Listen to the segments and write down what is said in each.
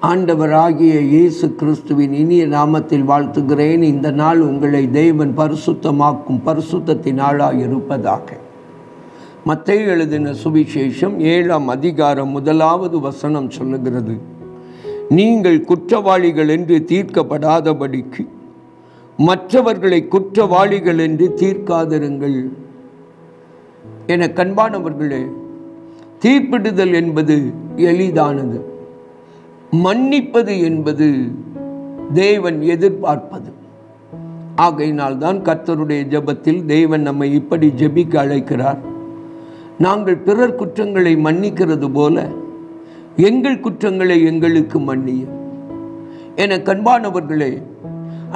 ஆண்டவராகிய இயேசு கிறிஸ்துவின் இனிய நாமத்தில் வாழ்த்துகிறேன். இந்த நாள் உங்களை தேவன் பரிசுத்தமாக்கும் பரிசுத்தத்தின் நாளாக இருப்பதாக. மத்தேயு எழுதின சுவிசேஷம் 7ஆம் அதிகாரம் 1வது வசனம் சொல்லுகிறது, நீங்கள் குற்றவாளிகள் என்று தீர்க்கப்படாதபடிக்கு மற்றவர்களை குற்றவாளிகள் என்று தீர்க்காதிருங்கள். என கண்பானவர்களே, தீர்ப்பிடுதல் என்பது எளிதானது. மன்னிப்பது என்பது தேவன் எதிர்பார்ப்பது. ஆகையினால் தான் கர்த்தருடைய ஜெபத்தில் தேவன் நம்மை இப்படி ஜெபிக்க அழைக்கிறார். நாங்கள் பிறர் குற்றங்களை மன்னிக்கிறது போல எங்கள் குற்றங்களை எங்களுக்கு மன்னியும். என கண்பானவர்களே,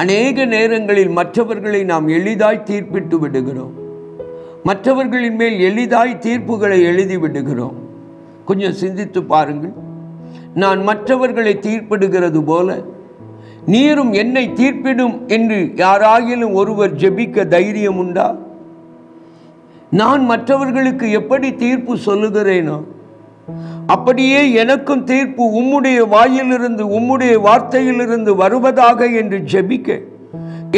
அநேக நேரங்களில் மற்றவர்களை நாம் எளிதாய் தீர்ப்பிட்டு விடுகிறோம். மற்றவர்களின் மேல் எளிதாய் தீர்ப்புகளை எழுதி விடுகிறோம். கொஞ்சம் சிந்தித்து பாருங்கள். நான் மற்றவர்களை தீர்ப்பிடுகிறது போல நீரும் என்னை தீர்ப்பிடும் என்று யாராகிலும் ஒருவர் ஜெபிக்க தைரியம் உண்டா? நான் மற்றவர்களுக்கு எப்படி தீர்ப்பு சொல்லுகிறேனோ அப்படியே எனக்கும் தீர்ப்பு உம்முடைய வாயிலிருந்து உம்முடைய வார்த்தையிலிருந்து வருவதாக என்று ஜெபிக்க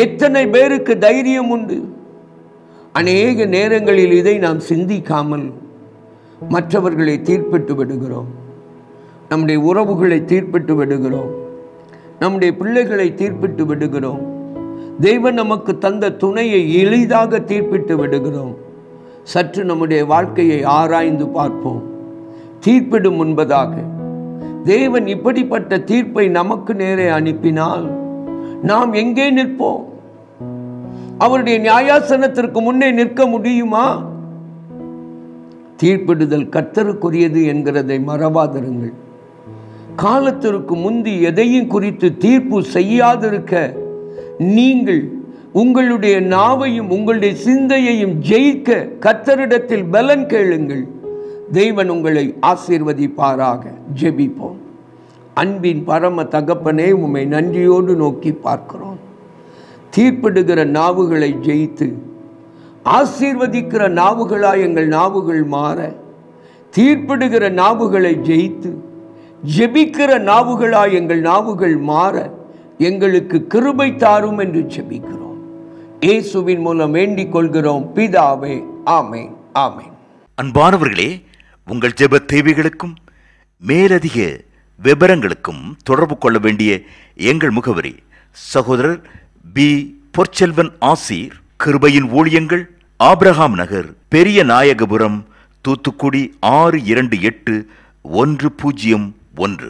எத்தனை பேருக்கு தைரியம் உண்டு? அநேக நேரங்களில் இதை நாம் சிந்திக்காமல் மற்றவர்களை தீர்ப்பிட்டு விடுகிறோம். நம்முடைய உறவுகளை தீர்ப்பிட்டு விடுகிறோம். நம்முடைய பிள்ளைகளை தீர்ப்பிட்டு விடுகிறோம். தேவன் நமக்கு தந்த துணையை எளிதாக தீர்ப்பிட்டு விடுகிறோம். சற்று நம்முடைய வாழ்க்கையை ஆராய்ந்து பார்ப்போம். தீர்ப்பிடும் முன்பதாக தேவன் இப்படிப்பட்ட தீர்ப்பை நமக்கு நேரே அனுப்பினால் நாம் எங்கே நிற்போம்? அவருடைய நியாயாசனத்திற்கு முன்னே நிற்க முடியுமா? தீர்ப்பிடுதல் கர்த்தருக்குரியது என்கிறதை மறவாதிருங்கள். காலத்திற்கு முந்தி எதையும் குறித்து தீர்ப்பு செய்யாதிருக்க நீங்கள் உங்களுடைய நாவையும் உங்களுடைய சிந்தையையும் ஜெயிக்க கர்த்தரிடத்தில் பலன் கேளுங்கள். தேவன் உங்களை ஆசீர்வதிப்பாராக. ஜெபிப்போம். அன்பின் பரம தகப்பனே, உம்மை நன்றியோடு நோக்கி பார்க்கிறோம். தீர்ப்பிடுகிற நாவுகளை ஜெயித்து ஆசீர்வதிக்கிற நாவுகளாய் எங்கள் நாவுகள் மாற, தீர்ப்பிடுகிற நாவுகளை ஜெயித்து ஜெபிக்கிற நாவுகளாய் எங்கள் நாவுகள் மாற எங்களுக்கு கிருபை தாரும் என்று ஜெபிக்கிறோம். இயேசுவின் மூலம் வேண்டிக் கொள்கிறோம் பிதாவே. ஆமென், ஆமென். அன்பானவர்களே, உங்கள் ஜெப தேவைகளுக்கும் மேலதிக விவரங்களுக்கும் தொடர்பு கொள்ள வேண்டிய எங்கள் முகவரி: சகோதரர் பி. பொற்செல்வன் ஆசீர், கிருபையின் ஊழியங்கள், ஆபிரகாம் நகர், பெரிய நாயகபுரம், தூத்துக்குடி 628101.